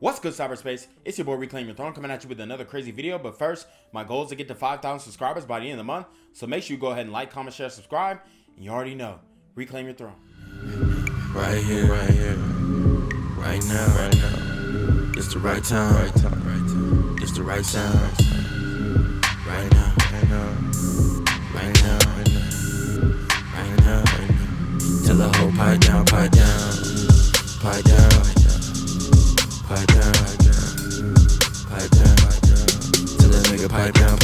What's good, cyberspace? It's your boy Reclaim Your Throne coming at you with another crazy video. But first, my goal is to get to 5,000 subscribers by the end of the month. So make sure you go ahead and like, comment, share, subscribe. And you already know, Reclaim Your Throne. Right here, right now. It's the right time, It's the right sound. Right now. Tell the whole pipe down. Tell that nigga pipe down.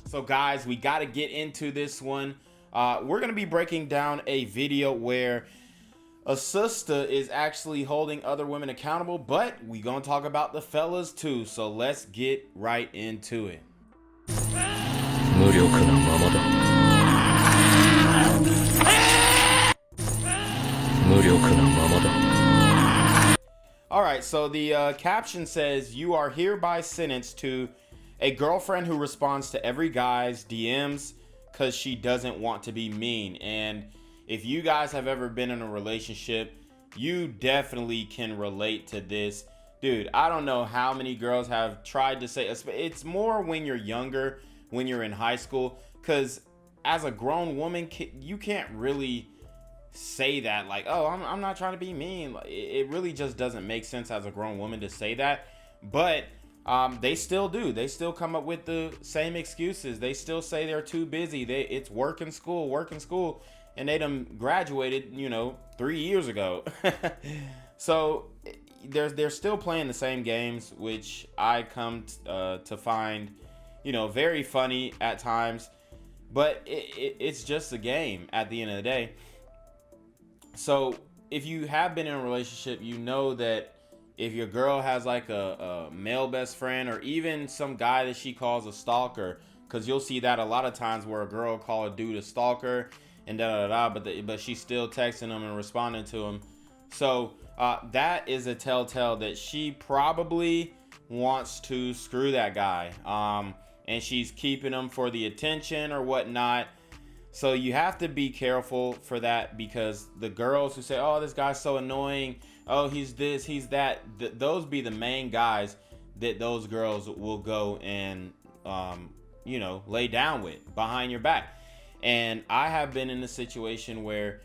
So guys, we got to get into this one. We're going to be breaking down a video where a sister is actually holding other women accountable, but we going to talk about the fellas too. So let's get right into it. Alright, so the caption says, "You are hereby sentenced to a girlfriend who responds to every guy's DMs because she doesn't want to be mean." And if you guys have ever been in a relationship, you definitely can relate to this. Dude, I don't know how many girls have tried to say, it's more when you're younger, when you're in high school, because as a grown woman, you can't really say that like, oh, I'm not trying to be mean. It really just doesn't make sense as a grown woman to say that. But they still do. They still come up with the same excuses. They still say they're too busy. It's work and school, and they done graduated, 3 years ago. So they're still playing the same games, which I come to find, very funny at times. But it's just a game at the end of the day. So if you have been in a relationship, you know that if your girl has like a male best friend, or even some guy that she calls a stalker, because you'll see that a lot of times where a girl call a dude a stalker and but she's still texting him and responding to him. So that is a telltale that she probably wants to screw that guy, and she's keeping him for the attention or whatnot. So you have to be careful for that, because the girls who say, oh, this guy's so annoying, oh, he's this, he's that, those be the main guys that those girls will go and lay down with behind your back. And I have been in a situation where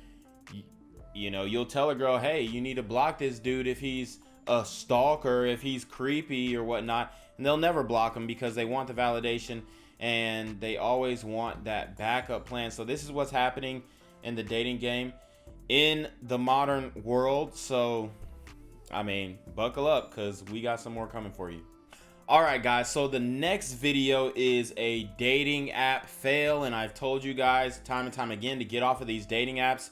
you'll tell a girl, hey, you need to block this dude if he's a stalker, if he's creepy or whatnot, and they'll never block him because they want the validation and they always want that backup plan. So this is what's happening in the dating game in the modern world. So I mean, buckle up, because we got some more coming for you. All right, guys, so the next video is a dating app fail, and I've told you guys time and time again to get off of these dating apps.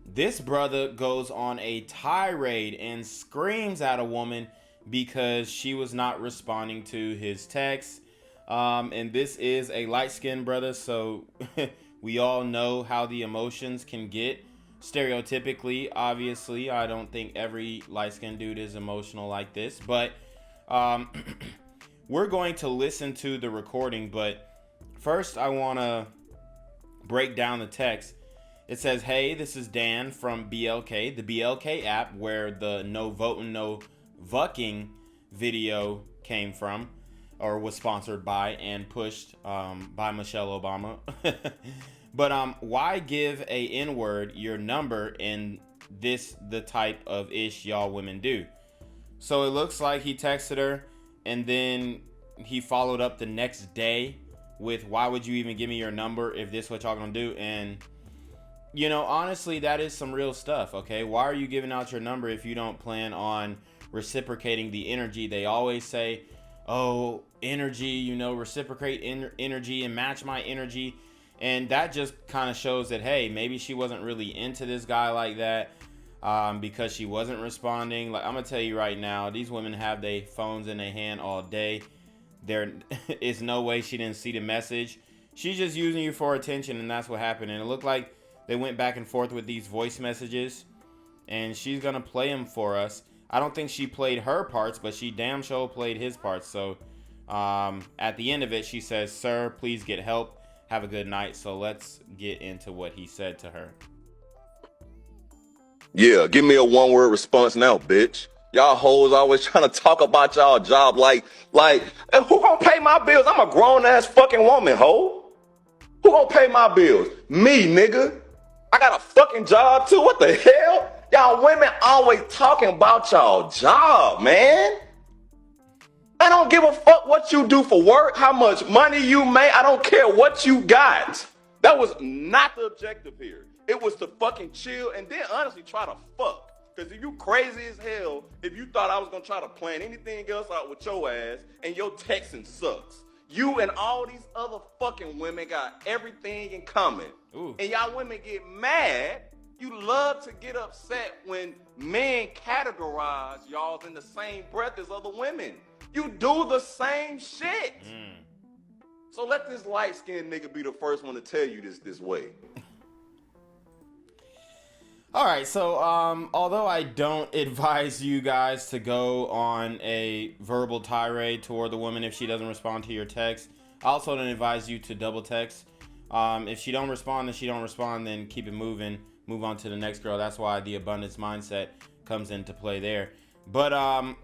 This brother goes on a tirade and screams at a woman because she was not responding to his texts. And this is a light-skinned brother, so we all know how the emotions can get. Stereotypically, obviously, I don't think every light-skinned dude is emotional like this, but we're going to listen to the recording. But first, I want to break down the text. It says, "Hey, this is Dan from BLK, the BLK app where the no voting, no vucking video came from, or was sponsored by and pushed by Michelle Obama." But why give a N-word your number in the type of ish y'all women do? So it looks like he texted her, and then he followed up the next day with, why would you even give me your number if this what y'all gonna do? And honestly, that is some real stuff. Okay, why are you giving out your number if you don't plan on reciprocating the energy? They always say, oh, energy, reciprocate energy and match my energy. And that just kind of shows that, hey, maybe she wasn't really into this guy like that, because she wasn't responding. Like, I'm gonna tell you right now, these women have their phones in their hand all day. There is no way she didn't see the message. She's just using you for attention, and that's what happened. And it looked like they went back and forth with these voice messages, and she's gonna play them for us. I don't think she played her parts, but she damn sure played his parts. So at the end of it, she says, "Sir, please get help. Have a good night." So let's get into what he said to her. Yeah, give me a one-word response now, bitch. Y'all hoes always trying to talk about y'all job like, who gonna pay my bills? I'm a grown-ass fucking woman, hoe. Who gonna pay my bills? Me, nigga. I got a fucking job too. What the hell? Y'all women always talking about y'all job, man. I don't give a fuck what you do for work, how much money you make. I don't care what you got. That was not the objective here. It was to fucking chill and then honestly try to fuck. Because if you crazy as hell, if you thought I was going to try to plan anything else out with your ass and your texting sucks. You and all these other fucking women got everything in common. Ooh. And y'all women get mad. You love to get upset when men categorize y'all in the same breath as other women. You do the same shit. So let this light-skinned nigga be the first one to tell you this way. All right, so although I don't advise you guys to go on a verbal tirade toward the woman if she doesn't respond to your text, I also don't advise you to double text. If she don't respond, then she don't respond, then keep it moving. Move on to the next girl. That's why the abundance mindset comes into play there. But,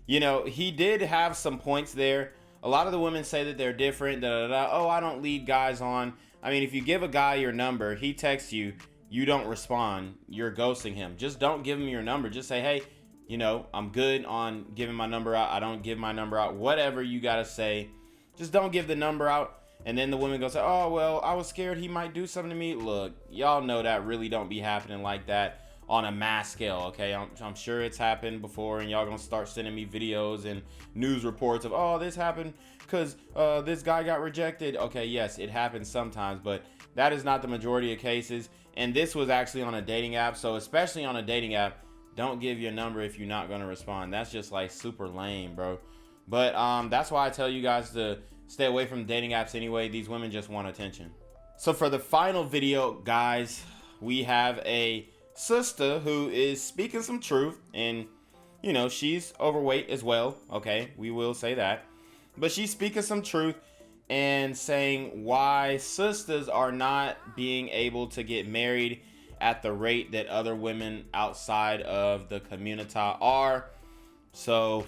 you know, he did have some points there. A lot of the women say that they're different. Oh, I don't lead guys on. I mean, if you give a guy your number, he texts you, you don't respond, you're ghosting him. Just don't give him your number. Just say, hey, you know, I'm good on giving my number out. I don't give my number out. Whatever you got to say, just don't give the number out. And then the women go say, oh, well, I was scared he might do something to me. Look, y'all know that really don't be happening like that on a mass scale, okay? I'm sure it's happened before, and y'all gonna start sending me videos and news reports of, oh, this happened because this guy got rejected. Okay, yes, it happens sometimes, but that is not the majority of cases. And this was actually on a dating app, so especially on a dating app, don't give your number if you're not gonna respond. That's just like super lame, bro. But that's why I tell you guys to stay away from dating apps anyway. These women just want attention. So for the final video, guys, we have a sister who is speaking some truth, and you know, she's overweight as well. Okay, we will say that, but she's speaking some truth and saying why sisters are not being able to get married at the rate that other women outside of the community are. So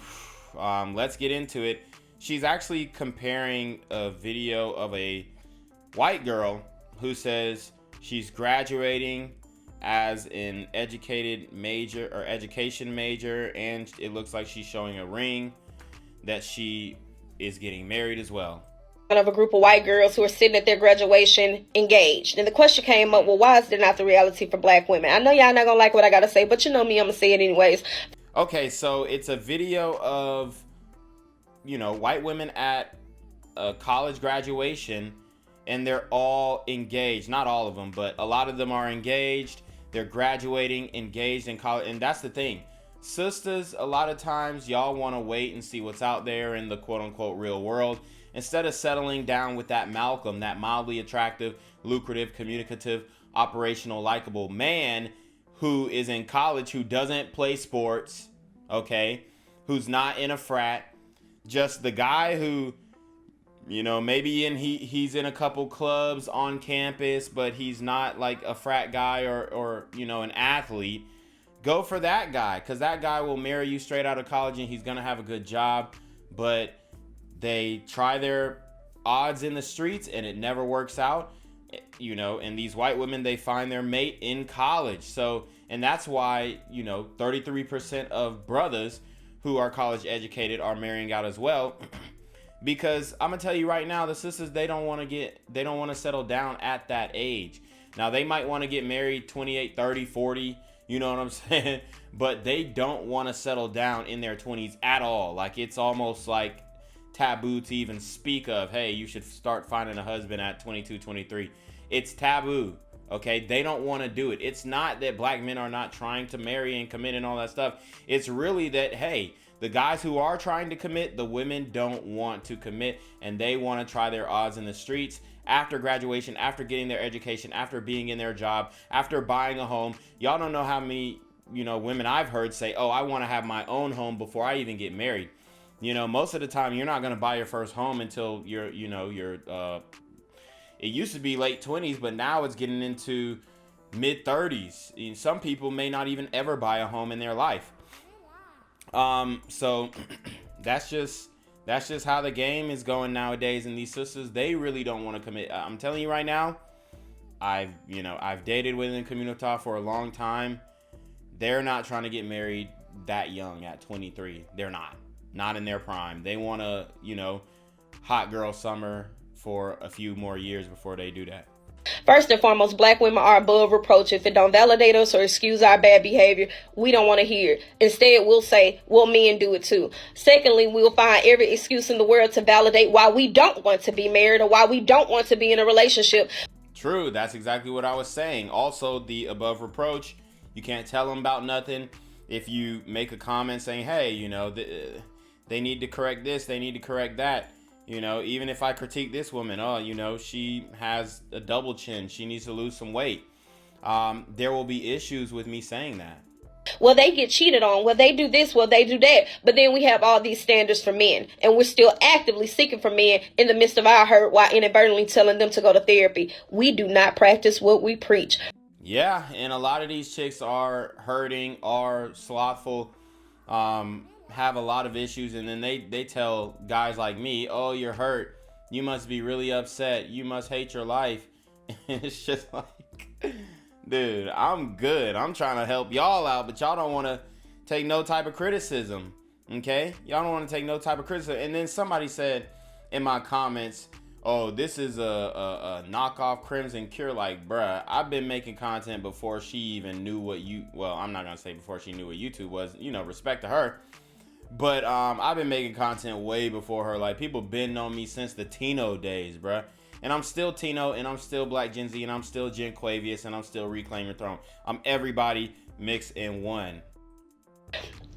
let's get into it. She's actually comparing a video of a white girl who says she's graduating as an education major, and it looks like she's showing a ring that she is getting married as well. Of a group of white girls who are sitting at their graduation engaged. And the question came up, well, why is there not the reality for black women? I know y'all not gonna like what I gotta say, but you know me, I'm gonna say it anyways. Okay, so it's a video of, you know, white women at a college graduation, and they're all engaged. Not all of them, but a lot of them are engaged. They're graduating, engaged in college. And that's the thing. Sisters, a lot of times, y'all want to wait and see what's out there in the quote-unquote real world, instead of settling down with that Malcolm, that mildly attractive, lucrative, communicative, operational, likable man who is in college, who doesn't play sports, okay, who's not in a frat, just the guy who, you know, maybe he's in a couple clubs on campus, but he's not like a frat guy or you know, an athlete. Go for that guy, because that guy will marry you straight out of college and he's gonna have a good job. But they try their odds in the streets and it never works out, you know. And these white women, they find their mate in college. So, and that's why, you know, 33% of brothers who are college educated are marrying out as well. Because I'm gonna tell you right now, the sisters, they don't want to settle down at that age. Now they might want to get married 28, 30, 40, you know what I'm saying? But they don't want to settle down in their 20s at all. Like, it's almost like taboo to even speak of, hey, you should start finding a husband at 22, 23. It's taboo, okay? They don't want to do it. It's not that black men are not trying to marry and commit and all that stuff. It's really that, hey, the guys who are trying to commit, the women don't want to commit, and they want to try their odds in the streets after graduation, after getting their education, after being in their job, after buying a home. Y'all don't know how many, you know, women I've heard say, oh, I want to have my own home before I even get married. You know, most of the time, you're not going to buy your first home until you're, you know, it used to be late 20s, but now it's getting into mid-30s. Some people may not even ever buy a home in their life. So that's just how the game is going nowadays. And these sisters, they really don't want to commit. I'm telling you right now, I've dated within community for a long time. They're not trying to get married that young at 23. They're not in their prime. They want to, hot girl summer for a few more years before they do that. First and foremost, black women are above reproach. If it don't validate us or excuse our bad behavior, we don't want to hear it. Instead, we'll say, well, men do it too. Secondly, we'll find every excuse in the world to validate why we don't want to be married or why we don't want to be in a relationship. True, that's exactly what I was saying. Also, the above reproach, you can't tell them about nothing. If you make a comment saying, hey, they need to correct this, they need to correct that. Even if I critique this woman, she has a double chin, she needs to lose some weight. There will be issues with me saying that. Well, they get cheated on. Well, they do this. Well, they do that. But then we have all these standards for men. And we're still actively seeking for men in the midst of our hurt while inadvertently telling them to go to therapy. We do not practice what we preach. Yeah, and a lot of these chicks are hurting, are slothful, have a lot of issues, and then they tell guys like me, oh, you're hurt, you must be really upset, you must hate your life. And it's just like, dude, I'm good, I'm trying to help y'all out, but y'all don't want to take no type of criticism. Okay, y'all don't want to take no type of criticism. And then somebody said in my comments, oh, this is a knockoff Crimson Cure. Like, bruh, I've been making content before she even knew what I'm not gonna say before she knew what YouTube was, respect to her. But I've been making content way before her. Like, people been on me since the Tino days, bruh. And I'm still Tino, and I'm still Black Gen Z, and I'm still Jen Quavius, and I'm still Reclaim Your Throne. I'm everybody mixed in one.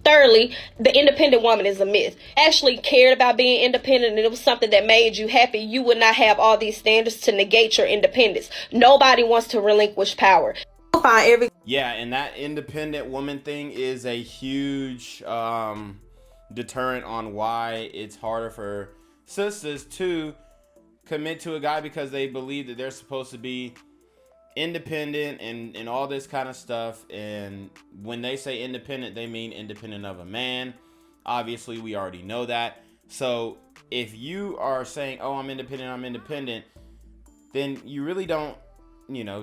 Thirdly, the independent woman is a myth. Actually cared about being independent and it was something that made you happy, you would not have all these standards to negate your independence. Nobody wants to relinquish power. Yeah, and that independent woman thing is a huge deterrent on why it's harder for sisters to commit to a guy, because they believe that they're supposed to be independent and all this kind of stuff. And when they say independent, they mean independent of a man. Obviously, we already know that. So if you are saying, oh, I'm independent, then you really don't,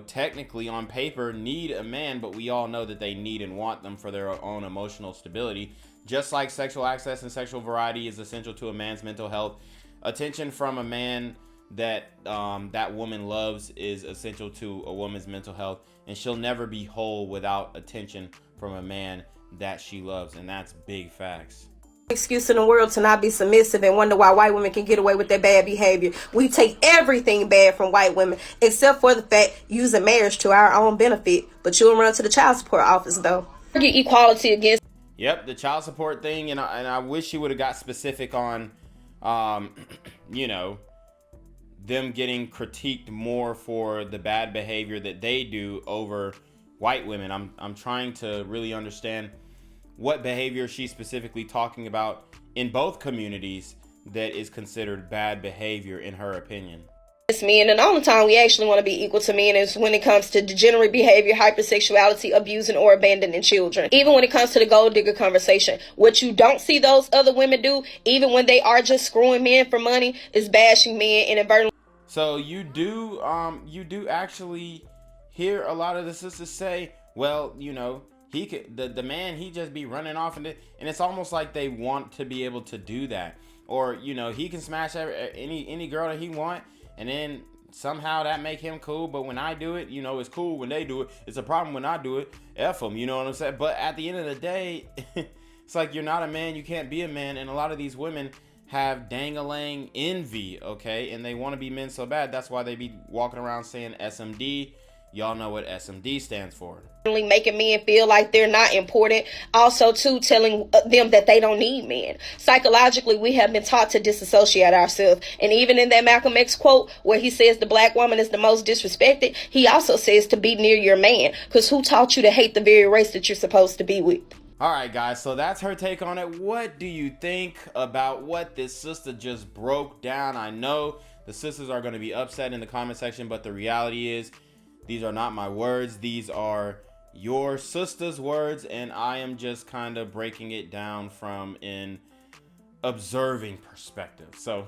technically on paper need a man, but we all know that they need and want them for their own emotional stability. Just like sexual access and sexual variety is essential to a man's mental health, attention from a man that that woman loves is essential to a woman's mental health, and she'll never be whole without attention from a man that she loves, and that's big facts. Excuse in the world to not be submissive and wonder why white women can get away with their bad behavior. We take everything bad from white women except for the fact using marriage to our own benefit. But you'll run to the child support office though. Get equality against. Yep, the child support thing, and I wish you would have got specific on, them getting critiqued more for the bad behavior that they do over white women. I'm trying to really understand what behavior she's specifically talking about in both communities that is considered bad behavior in her opinion. Men, and the only time we actually want to be equal to men is when it comes to degenerate behavior, hypersexuality, abusing or abandoning children. Even when it comes to the gold digger conversation, what you don't see those other women do, even when they are just screwing men for money, is bashing men and inadvertently. So you do actually hear a lot of the sisters say, well, he could, the man, he just be running off, and it's almost like they want to be able to do that, or he can smash any girl that he want, and then somehow that make him cool. But when I do it, it's cool when they do it. It's a problem when I do it. F them, you know what I'm saying? But at the end of the day, it's like, you're not a man, you can't be a man, and a lot of these women have dang-a-lang envy, okay, and they want to be men so bad. That's why they be walking around saying SMD. Y'all know what SMD stands for. Making men feel like they're not important. Also, too, telling them that they don't need men. Psychologically, we have been taught to disassociate ourselves. And even in that Malcolm X quote where he says the black woman is the most disrespected, he also says to be near your man. Because who taught you to hate the very race that you're supposed to be with? All right, guys, so that's her take on it. What do you think about what this sister just broke down? I know the sisters are going to be upset in the comment section, but the reality is These are not my words. These are your sister's words, and I am just kind of breaking it down from an observing perspective. So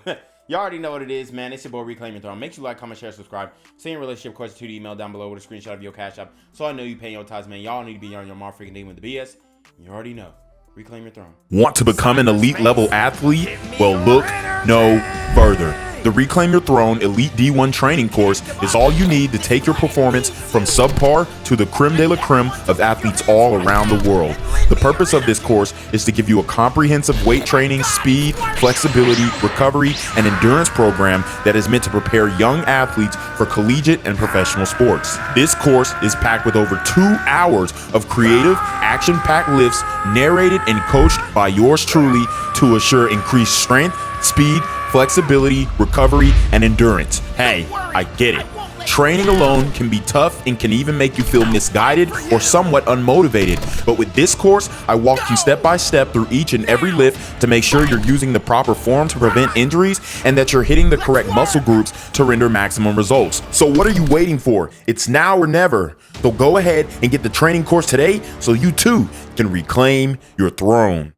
you already know what it is, man. It's your boy Reclaim Your Throne. Make sure you like, comment, share, subscribe. Send your relationship question to the email down below with a screenshot of your cash app, so I know you pay your tithes, man. Y'all need to be on your motherfucking day with the BS. You already know. Reclaim your throne. Want to become an elite level athlete? Well, look no further. The Reclaim Your Throne Elite D1 training course is all you need to take your performance from subpar to the creme de la creme of athletes all around the world. The purpose of this course is to give you a comprehensive weight training, speed, flexibility, recovery, and endurance program that is meant to prepare young athletes for collegiate and professional sports. This course is packed with over 2 hours of creative, action-packed lifts narrated and coached by yours truly to assure increased strength, speed, flexibility, recovery, and endurance. Hey, I get it. Training alone can be tough and can even make you feel misguided or somewhat unmotivated. But with this course, I walk you step by step through each and every lift to make sure you're using the proper form to prevent injuries and that you're hitting the correct muscle groups to render maximum results. So what are you waiting for? It's now or never. So go ahead and get the training course today so you too can reclaim your throne.